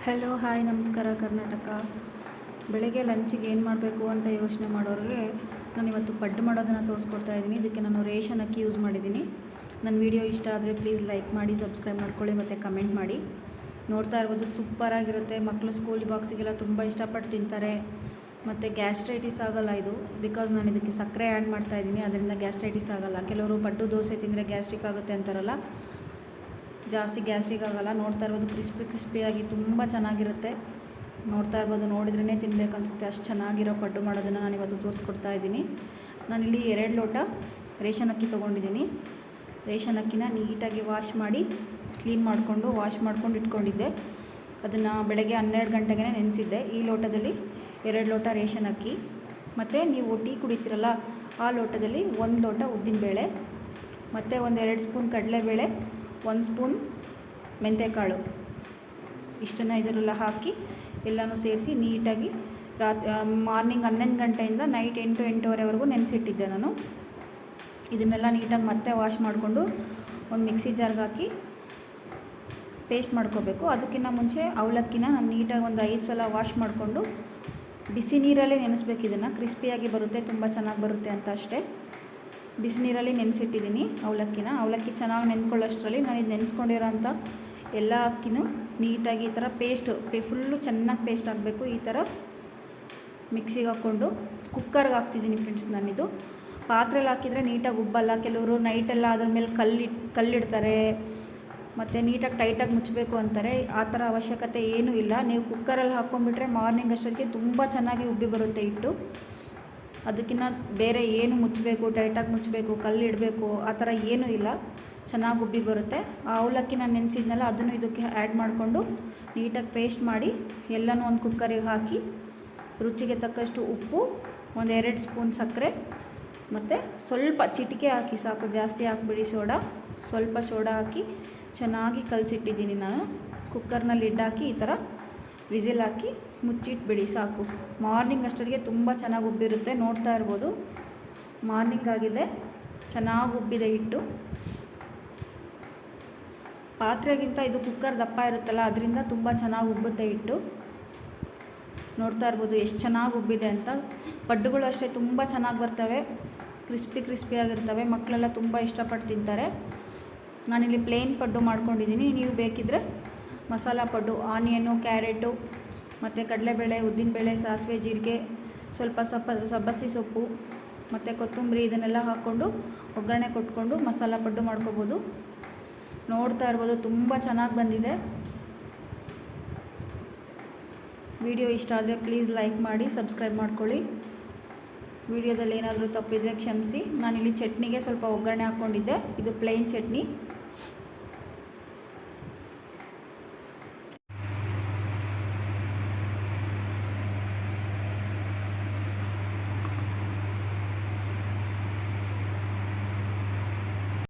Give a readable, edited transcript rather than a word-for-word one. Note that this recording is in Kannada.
ಹಲೋ ಹಾಯ್ ನಮಸ್ಕಾರ ಕರ್ನಾಟಕ. ಬೆಳಗ್ಗೆ ಲಂಚಿಗೆ ಏನು ಮಾಡಬೇಕು ಅಂತ ಯೋಚನೆ ಮಾಡೋರಿಗೆ ನಾನು ಇವತ್ತು ಪಡ್ಡು ಮಾಡೋದನ್ನು ತೋರಿಸ್ಕೊಡ್ತಾ ಇದ್ದೀನಿ. ಇದಕ್ಕೆ ನಾನು ರೇಷನ್ ಅಕ್ಕಿ ಯೂಸ್ ಮಾಡಿದ್ದೀನಿ. ನನ್ನ ವಿಡಿಯೋ ಇಷ್ಟ ಆದರೆ ಪ್ಲೀಸ್ ಲೈಕ್ ಮಾಡಿ, ಸಬ್ಸ್ಕ್ರೈಬ್ ಮಾಡ್ಕೊಳ್ಳಿ ಮತ್ತು ಕಮೆಂಟ್ ಮಾಡಿ. ನೋಡ್ತಾ ಇರ್ಬೋದು, ಸೂಪರಾಗಿರುತ್ತೆ. ಮಕ್ಕಳು ಸ್ಕೂಲ್ ಬಾಕ್ಸಿಗೆಲ್ಲ ತುಂಬ ಇಷ್ಟಪಟ್ಟು ತಿಂತಾರೆ. ಮತ್ತು ಗ್ಯಾಸ್ಟ್ರೈಟಿಸ್ ಆಗೋಲ್ಲ ಇದು, ಬಿಕಾಸ್ ನಾನು ಇದಕ್ಕೆ ಸಕ್ಕರೆ ಆ್ಯಡ್ ಮಾಡ್ತಾಯಿದ್ದೀನಿ, ಅದರಿಂದ ಗ್ಯಾಸ್ಟ್ರೈಟಿಸ್ ಆಗೋಲ್ಲ. ಕೆಲವರು ಪಡ್ಡು ದೋಸೆ ತಿಂದರೆ ಗ್ಯಾಸ್ಟ್ರಿಕ್ ಆಗುತ್ತೆ ಅಂತಾರಲ್ಲ, ಜಾಸ್ತಿ ಗ್ಯಾಸ್ಟ್ರಿಕ್ ಆಗೋಲ್ಲ. ನೋಡ್ತಾ ಇರ್ಬೋದು, ಕ್ರಿಸ್ಪಿಯಾಗಿ ತುಂಬ ಚೆನ್ನಾಗಿರುತ್ತೆ. ನೋಡ್ತಾ ಇರ್ಬೋದು, ನೋಡಿದ್ರೇ ತಿನ್ನಬೇಕು ಅನಿಸುತ್ತೆ, ಅಷ್ಟು ಚೆನ್ನಾಗಿರೋ ಪಡ್ಡು ಮಾಡೋದನ್ನು ನಾನು ಇವತ್ತು ತೋರಿಸ್ಕೊಡ್ತಾ ಇದ್ದೀನಿ. ನಾನಿಲ್ಲಿ 2 ಲೋಟ ರೇಷನ್ ಅಕ್ಕಿ ತೊಗೊಂಡಿದ್ದೀನಿ. ರೇಷನ್ ಅಕ್ಕಿನ ನೀಟಾಗಿ ಕ್ಲೀನ್ ಮಾಡಿಕೊಂಡು ವಾಶ್ ಮಾಡ್ಕೊಂಡು ಇಟ್ಕೊಂಡಿದ್ದೆ. ಅದನ್ನು ಬೆಳಗ್ಗೆ 12 ಗಂಟೆಗೆ ನೆನೆಸಿದ್ದೆ. ಈ ಲೋಟದಲ್ಲಿ 2 ಲೋಟ ರೇಷನ್ ಅಕ್ಕಿ, ಮತ್ತು ನೀವು ಟೀ ಕುಡಿತೀರಲ್ಲ ಆ ಲೋಟದಲ್ಲಿ 1 ಲೋಟ ಉದ್ದಿನಬೇಳೆ, ಮತ್ತು 1-2 ಸ್ಪೂನ್ ಕಡಲೆಬೇಳೆ, 1 ಸ್ಪೂನ್ ಮೆಂತ್ಯಕಾಳು, ಇಷ್ಟನ್ನು ಇದರೆಲ್ಲ ಹಾಕಿ ಎಲ್ಲನೂ ಸೇರಿಸಿ ನೀಟಾಗಿ ಮಾರ್ನಿಂಗ್ 11 ಗಂಟೆಯಿಂದ ನೈಟ್ 8-8:30ವರೆಗೂ ನೆನೆಸಿಟ್ಟಿದ್ದೆ ನಾನು. ಇದನ್ನೆಲ್ಲ ನೀಟಾಗಿ ಮತ್ತೆ ವಾಶ್ ಮಾಡಿಕೊಂಡು ಒಂದು ಮಿಕ್ಸಿ ಜಾರ್ಗೆ ಹಾಕಿ ಪೇಸ್ಟ್ ಮಾಡ್ಕೋಬೇಕು. ಅದಕ್ಕಿಂತ ಮುಂಚೆ ಅವಲಕ್ಕಿನ ನಾನು ನೀಟಾಗಿ ಒಂದು 5 ಸಲ ವಾಶ್ ಮಾಡಿಕೊಂಡು ಬಿಸಿ ನೀರಲ್ಲೇ ನೆನೆಸ್ಬೇಕು. ಇದನ್ನು ಕ್ರಿಸ್ಪಿಯಾಗಿ ಬರುತ್ತೆ, ತುಂಬ ಚೆನ್ನಾಗಿ ಬರುತ್ತೆ ಅಂತ ಅಷ್ಟೇ. ಬಿಸಿ ನೀರಲ್ಲಿ ನೆನೆಸಿಟ್ಟಿದ್ದೀನಿ ಅವಲಕ್ಕಿ ಚೆನ್ನಾಗಿ ನೆನ್ಕೊಳ್ಳೋಷ್ಟರಲ್ಲಿ ನಾನು ಇದು ನೆನೆಸ್ಕೊಂಡಿರೋಂಥ ಎಲ್ಲ ಅಕ್ಕಿನೂ ನೀಟಾಗಿ ಈ ಥರ ಫುಲ್ಲು ಚೆನ್ನಾಗಿ ಪೇಸ್ಟ್ ಆಗಬೇಕು. ಈ ಥರ ಮಿಕ್ಸಿಗೆ ಹಾಕ್ಕೊಂಡು ಕುಕ್ಕರ್ಗೆ ಹಾಕ್ತಿದ್ದೀನಿ ಫ್ರೆಂಡ್ಸ್. ನಾನಿದು ಪಾತ್ರೆಯಲ್ಲಿ ಹಾಕಿದರೆ ನೀಟಾಗಿ ಉಬ್ಬಲ್ಲ. ಕೆಲವರು ನೈಟೆಲ್ಲ ಅದ್ರ ಮೇಲೆ ಕಲ್ಲಿಡ್ತಾರೆ ಮತ್ತು ನೀಟಾಗಿ ಟೈಟಾಗಿ ಮುಚ್ಚಬೇಕು ಅಂತಾರೆ. ಆ ಥರ ಅವಶ್ಯಕತೆ ಏನೂ ಇಲ್ಲ. ನೀವು ಕುಕ್ಕರಲ್ಲಿ ಹಾಕ್ಕೊಂಡ್ಬಿಟ್ರೆ ಮಾರ್ನಿಂಗ್ ಅಷ್ಟೊತ್ತಿಗೆ ತುಂಬ ಚೆನ್ನಾಗಿ ಉಬ್ಬಿ ಬರುತ್ತೆ ಹಿಟ್ಟು. ಅದಕ್ಕಿಂತ ಬೇರೆ ಏನು ಮುಚ್ಚಬೇಕು, ಟೈಟಾಗಿ ಮುಚ್ಚಬೇಕು, ಕಲ್ಲಿಡಬೇಕು ಆ ಥರ ಏನೂ ಇಲ್ಲ, ಚೆನ್ನಾಗಿ ಉಬ್ಬಿ ಬರುತ್ತೆ. ಆ ಅವಲಕ್ಕಿ ನಾನು ನೆನೆಸಿದ್ನಲ್ಲ ಅದನ್ನು ಇದಕ್ಕೆ ಆ್ಯಡ್ ಮಾಡಿಕೊಂಡು ನೀಟಾಗಿ ಪೇಸ್ಟ್ ಮಾಡಿ ಎಲ್ಲನೂ ಒಂದು ಕುಕ್ಕರಿಗೆ ಹಾಕಿ ರುಚಿಗೆ ತಕ್ಕಷ್ಟು ಉಪ್ಪು, 1-2 ಸ್ಪೂನ್ ಸಕ್ಕರೆ ಮತ್ತು ಸ್ವಲ್ಪ ಚಿಟಿಕೆ ಹಾಕಿ ಸಾಕು, ಜಾಸ್ತಿ ಹಾಕ್ಬಿಡಿ ಸ್ವಲ್ಪ ಸೋಡಾ ಹಾಕಿ ಚೆನ್ನಾಗಿ ಕಲಸಿಟ್ಟಿದ್ದೀನಿ ನಾನು. ಕುಕ್ಕರ್ನಲ್ಲಿ ಲಿಡ್ ಹಾಕಿ ಈ ಥರ ವಿಸಿಲ್ ಹಾಕಿ ಮುಚ್ಚಿಟ್ಬಿಡಿ ಸಾಕು. ಮಾರ್ನಿಂಗ್ ಅಷ್ಟೊತ್ತಿಗೆ ತುಂಬ ಚೆನ್ನಾಗಿ ಉಬ್ಬಿರುತ್ತೆ. ನೋಡ್ತಾ ಇರ್ಬೋದು, ಮಾರ್ನಿಂಗ್ ಆಗಿದೆ, ಚೆನ್ನಾಗಿ ಉಬ್ಬಿದೆ ಹಿಟ್ಟು. ಪಾತ್ರೆಗಿಂತ ಇದು ಕುಕ್ಕರ್ ದಪ್ಪ ಇರುತ್ತಲ್ಲ, ಅದರಿಂದ ತುಂಬ ಚೆನ್ನಾಗಿ ಉಬ್ಬುತ್ತೆ ಹಿಟ್ಟು. ನೋಡ್ತಾ ಇರ್ಬೋದು ಎಷ್ಟು ಚೆನ್ನಾಗಿ ಉಬ್ಬಿದೆ ಅಂತ. ಪಡ್ಡುಗಳು ಅಷ್ಟೇ ತುಂಬ ಚೆನ್ನಾಗಿ ಬರ್ತವೆ, ಕ್ರಿಸ್ಪಿಯಾಗಿರ್ತವೆ. ಮಕ್ಕಳೆಲ್ಲ ತುಂಬ ಇಷ್ಟಪಟ್ಟು ತಿಂತಾರೆ. ನಾನಿಲ್ಲಿ ಪ್ಲೇನ್ ಪಡ್ಡು ಮಾಡ್ಕೊಂಡಿದ್ದೀನಿ. ನೀವು ಬೇಕಿದ್ದರೆ ಮಸಾಲ ಪಡ್ಡು, ಆನಿಯನ್ನು, ಕ್ಯಾರೆಟು ಮತ್ತು ಕಡಲೆಬೇಳೆ, ಉದ್ದಿನಬೇಳೆ, ಸಾಸಿವೆ, ಜೀರಿಗೆ, ಸ್ವಲ್ಪ ಸಬ್ಬಸಿ ಸೊಪ್ಪು ಮತ್ತು ಕೊತ್ತಂಬರಿ ಇದನ್ನೆಲ್ಲ ಹಾಕ್ಕೊಂಡು ಒಗ್ಗರಣೆ ಕೊಟ್ಕೊಂಡು ಮಸಾಲ ಪಡ್ಡು ಮಾಡ್ಕೋಬೋದು. ನೋಡ್ತಾ ಇರ್ಬೋದು, ತುಂಬ ಚೆನ್ನಾಗಿ ಬಂದಿದೆ. ವಿಡಿಯೋ ಇಷ್ಟ ಆದರೆ ಪ್ಲೀಸ್ ಲೈಕ್ ಮಾಡಿ, ಸಬ್ಸ್ಕ್ರೈಬ್ ಮಾಡ್ಕೊಳ್ಳಿ. ವಿಡಿಯೋದಲ್ಲಿ ಏನಾದರೂ ತಪ್ಪಿದರೆ ಕ್ಷಮಿಸಿ. ನಾನಿಲ್ಲಿ ಚಟ್ನಿಗೆ ಸ್ವಲ್ಪ ಒಗ್ಗರಣೆ ಹಾಕ್ಕೊಂಡಿದ್ದೆ. ಇದು ಪ್ಲೇನ್ ಚಟ್ನಿ.